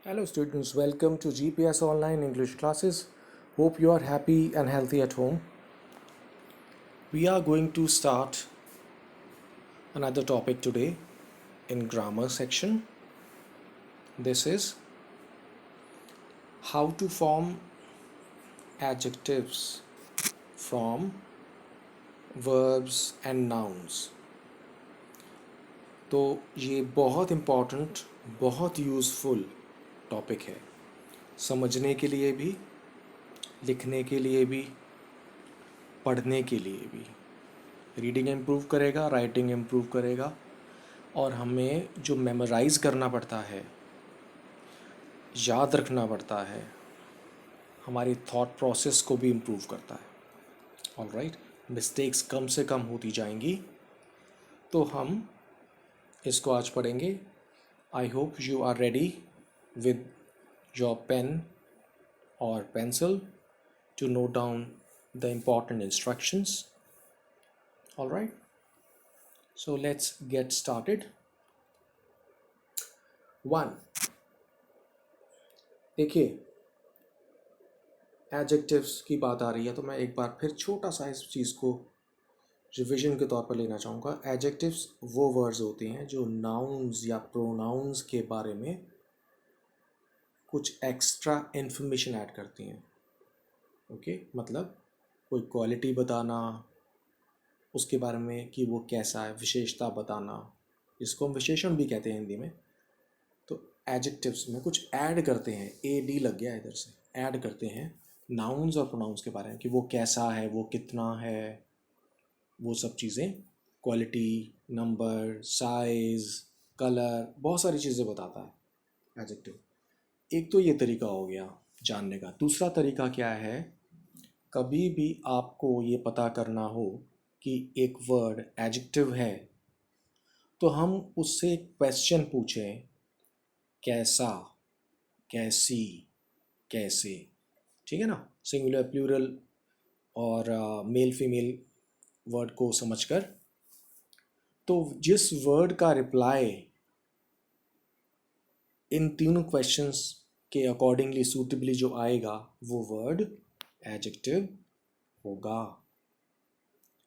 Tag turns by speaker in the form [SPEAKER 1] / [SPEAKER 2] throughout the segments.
[SPEAKER 1] Hello students, welcome to GPS Online English classes. Hope you are happy and healthy at home. We are going to start another topic today in grammar section. This is how to form adjectives from verbs and nouns. तो ये बहुत important, बहुत useful topic है, समझने के लिए भी, लिखने के लिए भी, पढ़ने के लिए भी. रीडिंग इम्प्रूव करेगा, राइटिंग इम्प्रूव करेगा, और हमें जो मेमोराइज़ करना पड़ता है, याद रखना पड़ता है, हमारी थॉट प्रोसेस को भी इम्प्रूव करता है. ऑलराइट, मिस्टेक्स कम से कम होती जाएंगी. तो हम इसको आज पढ़ेंगे. I hope you are ready with your pen or pencil to note down the important instructions. All right, so let's get started. 1. देखिए, एडजेक्टिव्स की बात आ रही है तो मैं एक बार फिर छोटा सा इस चीज़ को रिवीजन के तौर पर लेना चाहूँगा. एडजेक्टिव्स वो वर्ड्स होते हैं जो नाउन्स या प्रोनाउंस के बारे में कुछ एक्स्ट्रा इन्फॉर्मेशन ऐड करती हैं. ओके, मतलब कोई क्वालिटी बताना, उसके बारे में कि वो कैसा है, विशेषता बताना, जिसको हम विशेषण भी कहते हैं हिंदी में. तो एडजेक्टिव्स में कुछ ऐड करते हैं, ए डी लग गया इधर से, ऐड करते हैं नाउन्स और प्रोनाउंस के बारे में कि वो कैसा है, वो कितना है, वो सब चीज़ें, क्वालिटी, नंबर, साइज़, कलर, बहुत सारी चीज़ें बताता है एडजेक्टिव. एक तो ये तरीका हो गया जानने का. दूसरा तरीका क्या है, कभी भी आपको ये पता करना हो कि एक वर्ड एडजेक्टिव है तो हम उससे क्वेश्चन पूछें, कैसा, कैसी, कैसे. ठीक है ना, सिंगुलर, प्लूरल और मेल फीमेल वर्ड को समझकर. तो जिस वर्ड का रिप्लाई इन तीनों क्वेश्चंस के अकॉर्डिंगली सूटेबली जो आएगा वो वर्ड एडजेक्टिव होगा.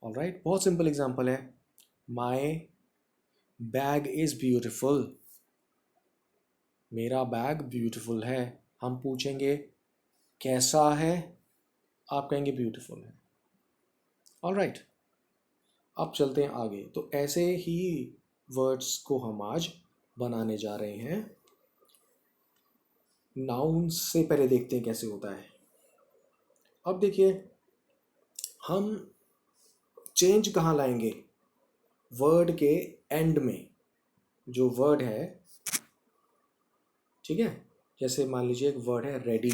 [SPEAKER 1] ऑलराइट, बहुत सिंपल एग्जांपल है. My bag is beautiful. मेरा बैग ब्यूटीफुल है. हम पूछेंगे कैसा है, आप कहेंगे ब्यूटीफुल है. ऑलराइट, अब चलते हैं आगे. तो ऐसे ही वर्ड्स को हम आज बनाने जा रहे हैं. नाउन से पहले देखते हैं कैसे होता है. अब देखिए, हम चेंज कहाँ लाएंगे, वर्ड के एंड में. जो वर्ड है, ठीक है, जैसे मान लीजिए एक वर्ड है रेडी,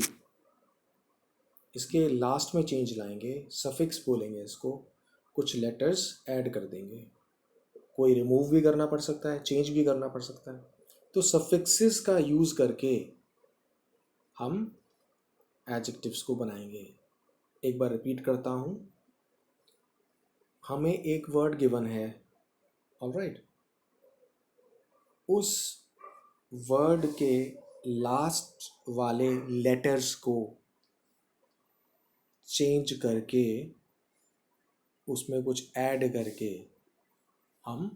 [SPEAKER 1] इसके लास्ट में चेंज लाएंगे, सफिक्स बोलेंगे इसको, कुछ लेटर्स ऐड कर देंगे. कोई रिमूव भी करना पड़ सकता है, चेंज भी करना पड़ सकता है. तो सफिक्सेस का यूज़ करके हम एडजेक्टिव्स को बनाएंगे. एक बार रिपीट करता हूँ. हमें एक वर्ड गिवन है, ऑलराइट, उस वर्ड के लास्ट वाले लेटर्स को चेंज करके, उसमें कुछ ऐड करके हम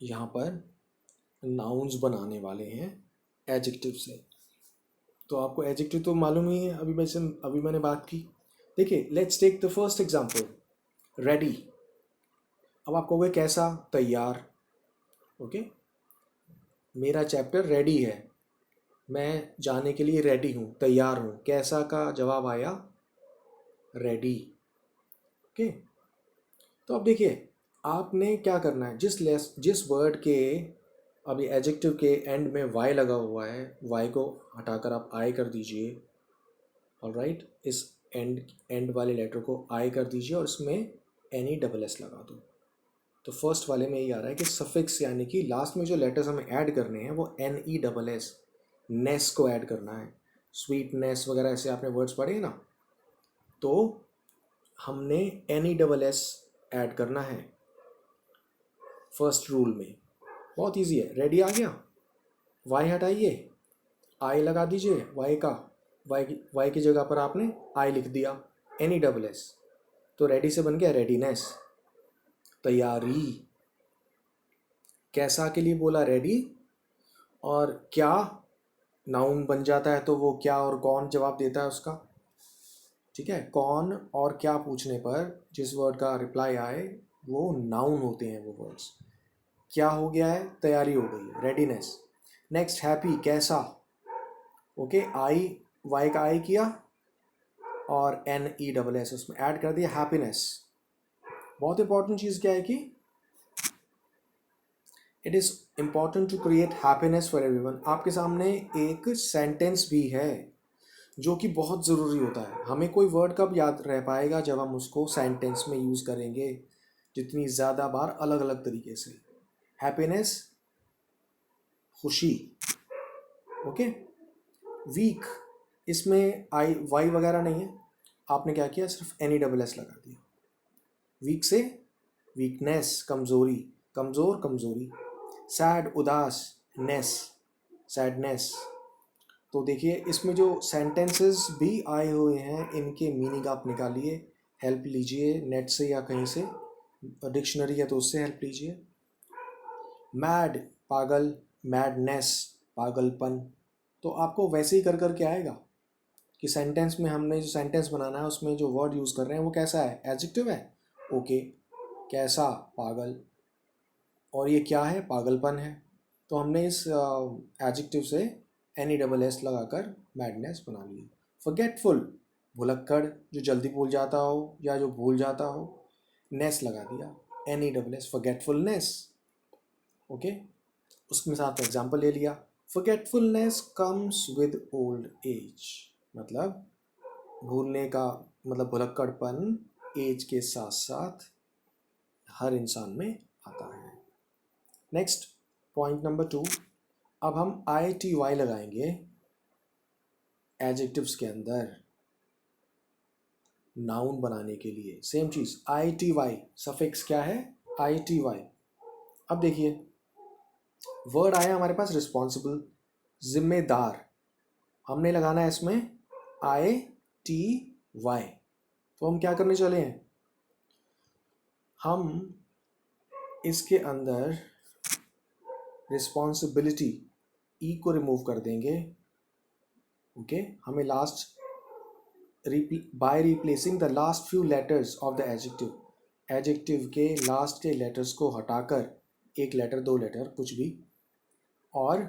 [SPEAKER 1] यहाँ पर नाउन्स बनाने वाले हैं एडजेक्टिव से. तो आपको एडजेक्टिव तो मालूम ही है, अभी मैंने बात की. देखिए, let's take the first example, ready. अब आप कहोगे कैसा, तैयार. ओके, मेरा चैप्टर रेडी है, मैं जाने के लिए रेडी हूँ, तैयार हूँ. कैसा का जवाब आया रेडी. ओके, तो अब देखिए, आपने क्या करना है, जिस वर्ड के अभी एडजेक्टिव के एंड में वाई लगा हुआ है, वाई को हटाकर आप आई कर दीजिए. ऑलराइट, इस एंड वाले लेटर को आई कर दीजिए और इसमें एन डबल एस लगा दो. तो फर्स्ट वाले में ये आ रहा है कि सफिक्स, यानी कि लास्ट में जो लेटर्स हमें ऐड करने हैं वो एन डबल एस, नेस को ऐड करना है. स्वीटनेस वगैरह ऐसे आपने वर्ड्स पढ़े हैं ना, तो हमने एन डबल एस ऐड करना है फर्स्ट रूल में. बहुत इजी है. रेडी आ गया, वाई हटाइए, आई लगा दीजिए वाई का, वाई की जगह पर आपने आई लिख दिया, NESS, तो रेडी से बन गया रेडीनेस, तैयारी। कैसा के लिए बोला रेडी, और क्या नाउन बन जाता है तो वो क्या और कौन जवाब देता है उसका। ठीक है, कौन और क्या पूछने पर जिस वर्ड का रिप्लाई आए वो नाउन होते हैं वो वर्ड्स। क्या हो गया है, तैयारी हो गई है, रेडीनेस। नेक्स्ट हैप्पी, कैसा। ओके, आई, वाई का आई किया और NESS उसमें ऐड कर दिया, हैप्पीनेस। बहुत इंपॉर्टेंट चीज़ क्या है कि it is important to create happiness for everyone. आपके सामने एक सेंटेंस भी है जो कि बहुत ज़रूरी होता है। हमें कोई वर्ड कब याद रह पाएगा, जब हम उसको सेंटेंस में यूज़ करेंगे जितनी ज़्यादा बार अलग अलग तरीके से। हैप्पीनेस, खुशी। ओके, वीक, इसमें आई वाई वगैरह नहीं है, आपने क्या किया, सिर्फ NESS लगा दिया। वीक से वीकनेस, कमज़ोरी, कमज़ोर, कमज़ोरी। सैड, उदास, नेस, सैडनेस। तो देखिए इसमें जो सेंटेंसेस भी आए हुए हैं इनके मीनिंग आप निकालिए, हेल्प लीजिए नेट से या कहीं से, डिक्शनरी है तो उससे हेल्प लीजिए। मैड, पागल, मैडनेस, पागलपन। तो आपको वैसे ही कर कर के आएगा कि सेंटेंस में हमने जो सेंटेंस बनाना है उसमें जो वर्ड यूज़ कर रहे हैं वो कैसा है, एडजेक्टिव है। ओके, कैसा, पागल, और ये क्या है, पागलपन है। तो हमने इस एडजेक्टिव से NESS लगाकर मैडनेस बना लिया। फॉरगेटफुल, भुलक्कड़, जो जल्दी भूल जाता हो या जो भूल जाता हो, नेस लगा दिया, NESS, फॉरगेटफुलनेस। ओके, उसके साथ एग्जांपल ले लिया, forgetfulness comes with old age, मतलब भूलने का, मतलब भुलक्कड़पन एज के साथ साथ हर इंसान में आता है। नेक्स्ट पॉइंट नंबर 2, अब हम ITY लगाएंगे एडजेक्टिव्स के अंदर नाउन बनाने के लिए। सेम चीज़, ITY, सफिक्स क्या है, ITY। अब देखिए वर्ड आया हमारे पास रिस्पॉन्सिबल, जिम्मेदार, हमने लगाना है इसमें ITY। तो हम क्या करने चले हैं, हम इसके अंदर रिस्पॉन्सिबिलिटी ई को रिमूव कर देंगे। ओके, हमें last by replacing the last few letters of the adjective, adjective के लास्ट के लेटर्स को हटाकर, एक लेटर, दो लेटर, कुछ भी, और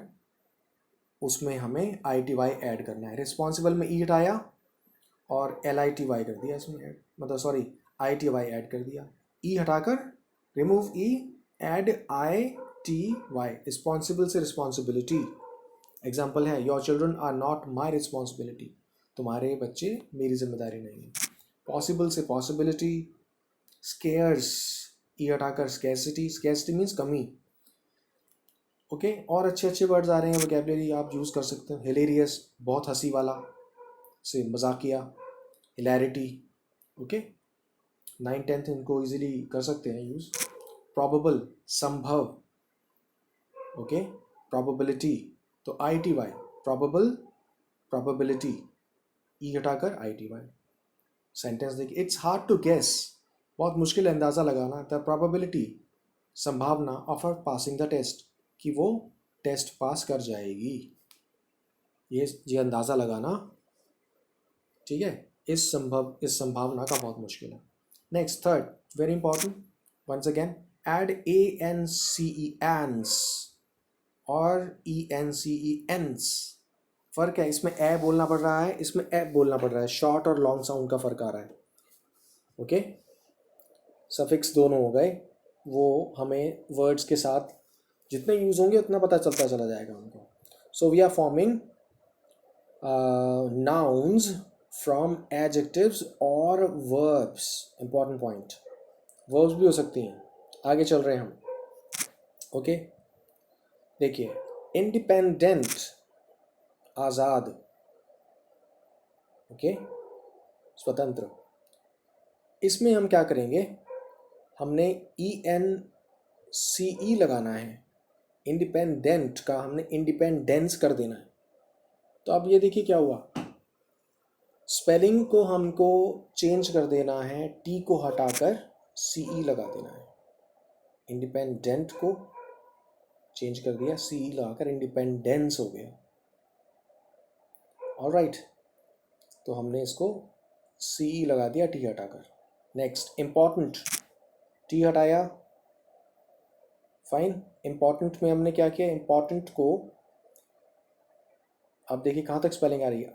[SPEAKER 1] उसमें हमें ITY ऐड करना है। रिस्पॉन्सिबल में ई हटाया और LITY कर दिया इसमें ऐड, मतलब सॉरी ITY ऐड कर दिया, ई हटाकर remove E, add ITY, responsible से रिस्पॉन्सिबिलिटी। एग्जाम्पल है, your children are not my responsibility, तुम्हारे बच्चे मेरी जिम्मेदारी नहीं है। पॉसिबल से पॉसिबिलिटी। स्केयर्स, ई हटाकर स्कैरसिटी, स्कैरसिटी मीन्स कमी। ओके, और अच्छे अच्छे वर्ड्स आ रहे हैं, वोकैबुलरी आप यूज़ कर सकते हैं। हिलेरियस, बहुत हंसी वाला, से मजाकिया, हिलैरिटी। ओके, 9-10 इनको इजीली कर सकते हैं यूज़। प्रॉबेबल, संभव। ओके, प्रोबेबिलिटी, तो ITY, प्रॉबेबल, प्रोबेबिलिटी, ई हटाकर ITY। सेंटेंस देखिए, इट्स हार्ड टू गेस, बहुत मुश्किल है अंदाज़ा लगाना, द प्रोबेबिलिटी, संभावना, of her passing the test, कि वो टेस्ट पास कर जाएगी, ये अंदाज़ा लगाना। ठीक है, इस संभावना का बहुत मुश्किल है। Next third, very important, once again, add ANCE, ance, और ENCE, फ़र्क है, इसमें ए बोलना पड़ रहा है, इसमें ए बोलना पड़ रहा है, शॉर्ट और लॉन्ग साउंड का फ़र्क आ रहा है। ओके, सफिक्स दोनों हो गए, वो हमें वर्ड्स के साथ जितने यूज़ होंगे उतना पता चलता चला जाएगा हमको। So we are forming nouns from adjectives और verbs। important point, verbs भी हो सकती हैं। आगे चल रहे हैं हम। ओके, देखिए, इंडिपेंडेंट, आज़ाद। ओके, स्वतंत्र। इसमें हम क्या करेंगे, हमने ENCE लगाना है, इंडिपेंडेंट का हमने इंडिपेंडेंस कर देना है। तो अब ये देखिए क्या हुआ, स्पेलिंग को हमको चेंज कर देना है, टी को हटाकर सीई लगा देना है। इंडिपेंडेंट को चेंज कर दिया, सीई लगाकर इंडिपेंडेंस हो गया। ऑलराइट, तो हमने इसको सीई लगा दिया टी हटाकर। नेक्स्ट इम्पॉर्टेंट, टी हटाया, फाइन। इम्पॉर्टेंट में हमने क्या किया, इम्पॉर्टेंट को अब देखिए कहाँ तक स्पेलिंग आ रही है,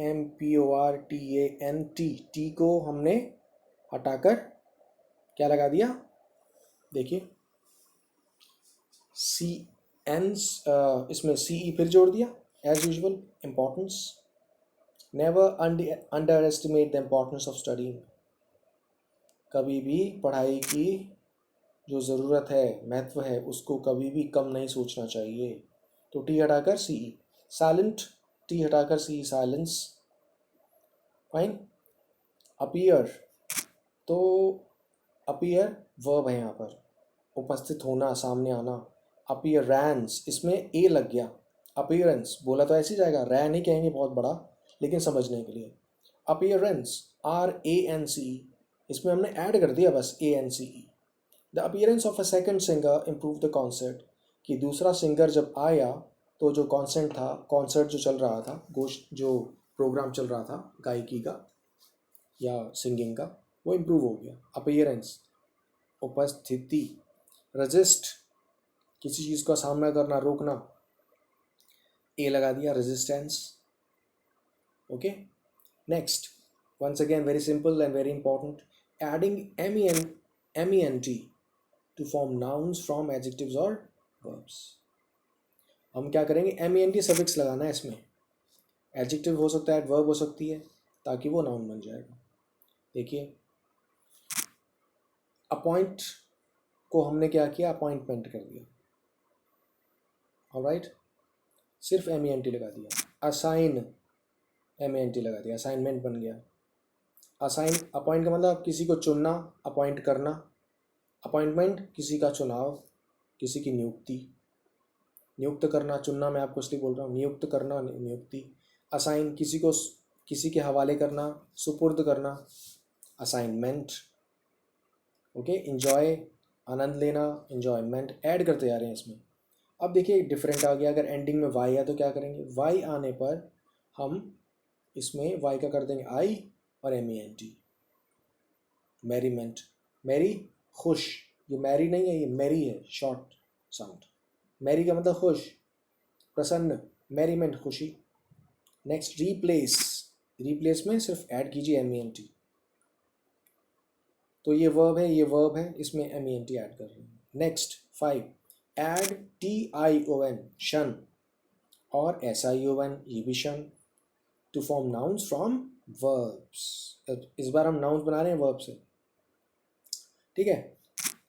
[SPEAKER 1] IMPORTANT, टी को हमने हटाकर क्या लगा दिया, देखिए सी एन, इसमें सीई फिर जोड़ दिया as usual. Importance, never underestimate the importance of study. कभी भी पढ़ाई की जो ज़रूरत है, महत्व है, उसको कभी भी कम नहीं सोचना चाहिए। तो टी हटाकर सीई। साइलेंट, टी हटाकर सी साइलेंस, फाइन। अपीयर, तो अपीयर वर्ब है यहाँ पर, उपस्थित होना, सामने आना। अपीयरेंस, इसमें ए लग गया, अपीयरेंस बोला तो ऐसे ही जाएगा, रैन ही कहेंगे बहुत बड़ा, लेकिन समझने के लिए अपीयरेंस, RANCE, इसमें हमने ऐड कर दिया बस ANCE। The appearance of a second singer improve the concert, कि दूसरा सिंगर जब आया तो जो कॉन्सर्ट था, कॉन्सर्ट जो चल रहा था, गोष्ठ जो प्रोग्राम चल रहा था गायकी का या सिंगिंग का, वो इम्प्रूव हो गया। अपीयरेंस, उपस्थिति। रजिस्ट, किसी चीज़ का सामना करना, रोकना, ए लगा दिया, resistance. Okay, next, once again very simple and very important, adding MENT to form nouns from adjectives और वर्ब्स। हम क्या करेंगे, MENT सफिक्स लगाना है इसमें, एडजेक्टिव हो सकता है, वर्ब हो सकती है, ताकि वो नाउन बन जाएगा। देखिए अपॉइंट को हमने क्या किया, अपॉइंटमेंट कर दिया, ऑलराइट, सिर्फ MENT लगा दिया। असाइन, MENT लगा दिया, असाइनमेंट बन गया। असाइन, अपॉइंट का मतलब किसी को चुनना, अपॉइंट करना। अपॉइंटमेंट, किसी का चुनाव, किसी की नियुक्ति। नियुक्त करना, चुनना मैं आपको इसलिए बोल रहा हूँ, नियुक्त करना, नियुक्ति। असाइन, किसी को किसी के हवाले करना, सुपुर्द करना, असाइनमेंट। ओके, इंजॉय, आनंद लेना, इंजॉयमेंट, ऐड करते जा रहे हैं इसमें। अब देखिए डिफरेंट आ गया, अगर एंडिंग में वाई है तो क्या करेंगे, वाई आने पर हम इसमें वाई का कर देंगे आई और MENT। मैरीमेंट, मैरी खुश, ये मैरी नहीं है, ये मैरी है, शॉर्ट साउंड। मैरी का मतलब खुश, प्रसन्न, मैरीमेंट, खुशी। नेक्स्ट रिप्लेस, रिप्लेस में सिर्फ ऐड कीजिए MENT। तो ये वर्ब है, ये वर्ब है, इसमें MENT ऐड कर रहे हैं। नेक्स्ट 5, ऐड TION, शन, और SION, ये भी शन, to form nouns from verbs. इस बार हम नाउन्स बना रहे हैं वर्ब से, ठीक है।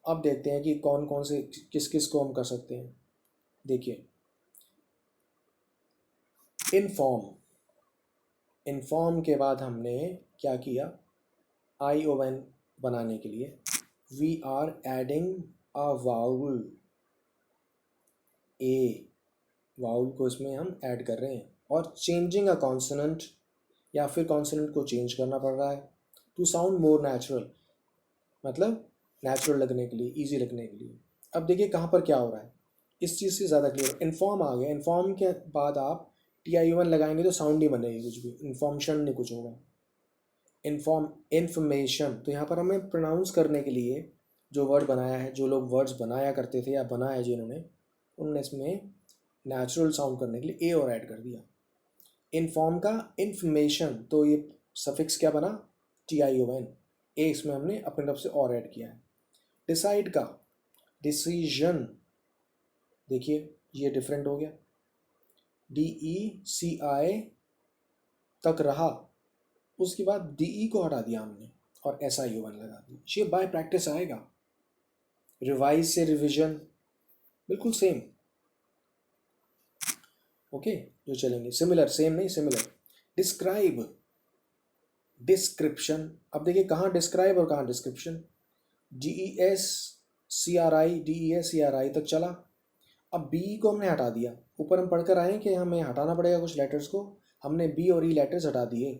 [SPEAKER 1] अब देखते हैं कि कौन कौन से, किस किस को हम कर सकते हैं। देखिए इनफॉर्म, इनफॉर्म के बाद हमने क्या किया, ION बनाने के लिए we are adding a vowel, a vowel को इसमें हम ऐड कर रहे हैं, और चेंजिंग अ कॉन्सोनेंट, या फिर कॉन्सोनेंट को चेंज करना पड़ रहा है टू साउंड मोर नेचुरल, मतलब नेचुरल लगने के लिए, इजी लगने के लिए। अब देखिए कहाँ पर क्या हो रहा है, इस चीज़ से ज़्यादा क्लियर। इन्फॉर्म आ गया, इन्फॉर्म के बाद आप TION लगाएंगे तो साउंड नहीं बनेगी कुछ भी, इन्फॉर्मेशन नहीं कुछ होगा। इन्फॉर्म, इन्फॉर्मेशन, तो यहाँ पर हमें प्रोनाउंस करने के लिए जो वर्ड बनाया है, जो लोग वर्ड्स बनाया करते थे या बनाया जिन्होंने, उन्होंने इसमें नेचुरल साउंड करने के लिए ए और ऐड कर दिया। इन्फॉर्म का इन्फॉर्मेशन, तो ये सफिक्स क्या बना, TION, ए इसमें हमने अपनी तरफ से और ऐड किया है। डिसाइड का डिसीजन, देखिए ये डिफरेंट हो गया, DECI तक रहा, उसके बाद DE को हटा दिया हमने और SION लगा दिया। ये बाय प्रैक्टिस आएगा। रिवाइज से रिविजन, बिल्कुल सेम, ओके, जो चलेंगे सिमिलर, सेम नहीं सिमिलर। डिस्क्राइब, डिस्क्रिप्शन, अब देखिए कहाँ डिस्क्राइब और कहाँ डिस्क्रिप्शन। DESCRI तक चला, अब बी को हमने हटा दिया। ऊपर हम पढ़कर आए कि हमें हटाना पड़ेगा कुछ लेटर्स को, हमने बी और ई लेटर्स हटा दिए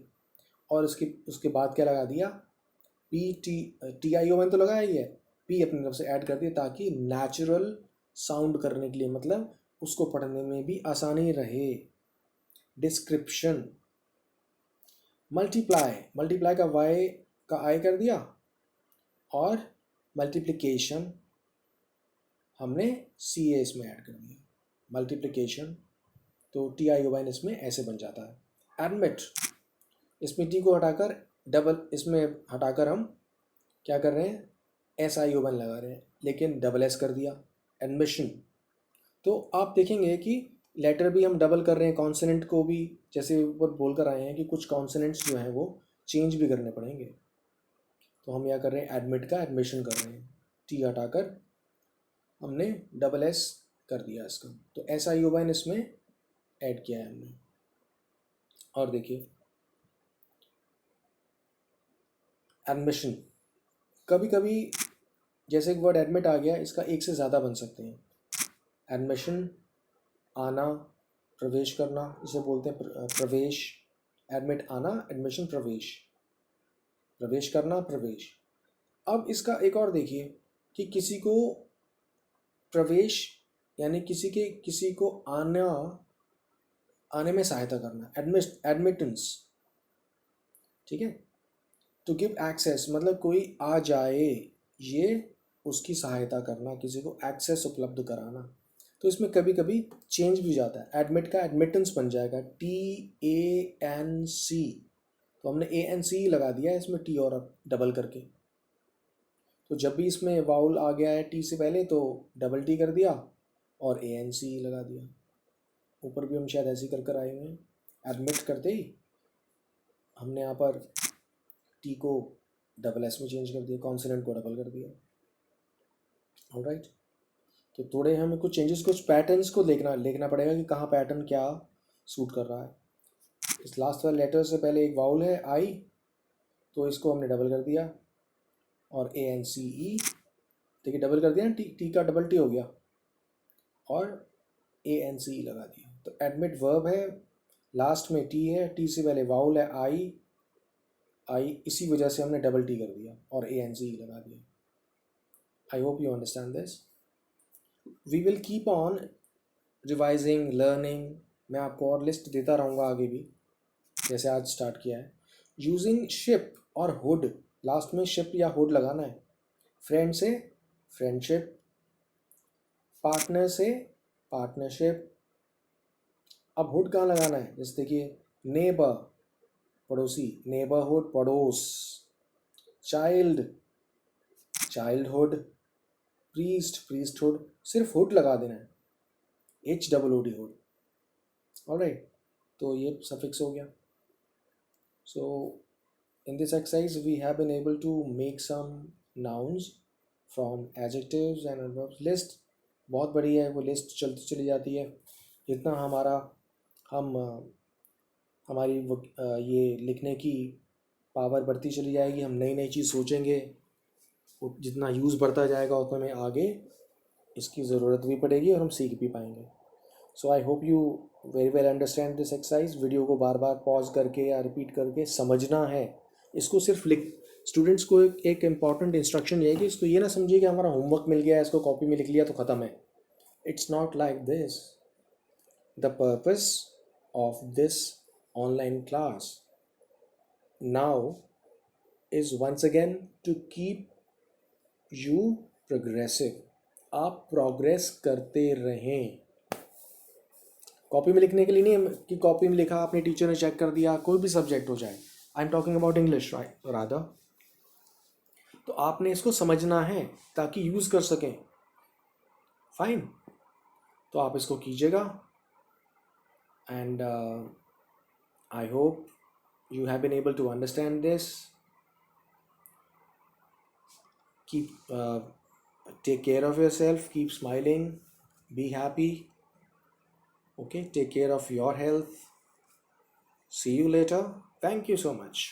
[SPEAKER 1] और उसके बाद क्या लगा दिया, P T I O N तो लगाया ही है, पी अपनी तरफ से ऐड कर दिया ताकि नेचुरल साउंड करने के लिए, मतलब उसको पढ़ने में भी आसानी रहे। डिस्क्रिप्शन, मल्टीप्लाई का वाई का आई कर दिया और मल्टीप्लिकेशन हमने सी ए इसमें ऐड कर दिया, मल्टीप्लिकेशन, तो टी आई ओ एन इसमें ऐसे बन जाता है। एडमिट, इसमें टी को हटाकर इसमें हटाकर हम क्या कर रहे हैं, एस आई ओ एन लगा रहे हैं, लेकिन डबल एस कर दिया। एडमिशन, तो आप देखेंगे कि लेटर भी हम डबल कर रहे हैं, कॉन्सोनेंट को भी, जैसे ऊपर बोल कर आए हैं कि कुछ कॉन्सोनेंट्स जो हैं वो चेंज भी करने पड़ेंगे, तो हम यहाँ कर रहे हैं एडमिट का एडमिशन कर रहे हैं, टी हटाकर हमने डबल एस कर दिया इसका, तो एस आई ओ एन इसमें ऐड किया है हमने। और देखिए एडमिशन, कभी कभी जैसे एक वर्ड एडमिट आ गया, इसका एक से ज़्यादा बन सकते हैं। एडमिशन, आना, प्रवेश करना, इसे बोलते हैं प्रवेश। एडमिट आना, एडमिशन प्रवेश, प्रवेश करना, प्रवेश। अब इसका एक और देखिए कि किसी को प्रवेश यानी किसी को आने में सहायता करना, एडमिटेंस, ठीक है। टू गिव एक्सेस मतलब कोई आ जाए, ये उसकी सहायता करना, किसी को एक्सेस उपलब्ध कराना। तो इसमें कभी कभी चेंज भी जाता है, एडमिट का एडमिटेंस बन जाएगा TANC, तो हमने ANC लगा दिया है इसमें टी और डबल करके, तो जब भी इसमें वाउल आ गया है टी से पहले तो डबल टी कर दिया और ANC लगा दिया। ऊपर भी हम शायद ऐसे ही कर आए हुए हैं, एडमिट करते ही हमने यहाँ पर टी को डबल एस में चेंज कर दिया, कॉन्सोनेंट को डबल कर दिया। ऑलराइट, तो थोड़े हमें कुछ चेंजेस, कुछ पैटर्न्स को देखना पड़ेगा कि कहाँ पैटर्न क्या सूट कर रहा है। इस लास्ट वाले लेटर से पहले एक वाउल है आई, तो इसको हमने डबल कर दिया और ANCE, देखिए डबल कर दिया ना, टी का डबल टी हो गया और ANCE लगा दिया। तो एडमिट वर्ब है, लास्ट में टी है, टी से पहले वाउल है आई, इसी वजह से हमने डबल टी कर दिया और ANCE लगा दिया। I hope you understand this. We will keep on revising, learning, मैं आपको और लिस्ट देता रहूँगा आगे भी, जैसे आज स्टार्ट किया है। यूजिंग शिप और हुड, लास्ट में शिप या हुड लगाना है। फ्रेंड से फ्रेंडशिप, पार्टनर से पार्टनरशिप। अब हुड कहाँ लगाना है, जैसे देखिए नेबर, पड़ोसी, नेबरहुड, पड़ोस। Child, childhood. प्रीस्ट, प्रीस्टहुड, सिर्फ हुड लगा देना है, HOOD, हुड। ऑलराइट, तो ये सफिक्स हो गया। सो in this exercise we have been able to make some nouns from adjectives and adverbs list। बहुत बड़ी है वो लिस्ट, चलती चली जाती है जितना हमारी ये लिखने की पावर बढ़ती चली जाएगी, हम नई नई चीज़ सोचेंगे, जितना यूज़ बढ़ता जाएगा उतना में आगे इसकी ज़रूरत भी पड़ेगी और हम सीख भी पाएंगे। So I hope you very well understand this exercise. Video को बार बार पॉज करके या रिपीट करके समझना है इसको। सिर्फ स्टूडेंट्स को एक इम्पॉर्टेंट इंस्ट्रक्शन ये है कि इसको ये ना समझिए कि हमारा होमवर्क मिल गया है, इसको कॉपी में लिख लिया तो ख़त्म है। It's not like this. The purpose of this online class now is once again to keep you progressive. आप प्रोग्रेस करते रहें, कॉपी में लिखने के लिए नहीं कि कॉपी में लिखा आपने, टीचर ने चेक कर दिया, कोई भी सब्जेक्ट हो जाए। I am talking about English rather. तो आपने इसको समझना है ताकि यूज़ कर सकें। फाइन, तो आप इसको कीजिएगा and I hope you have been able to understand this. Take care of yourself, keep smiling, be happy. Okay, take care of your health. See you later. Thank you so much.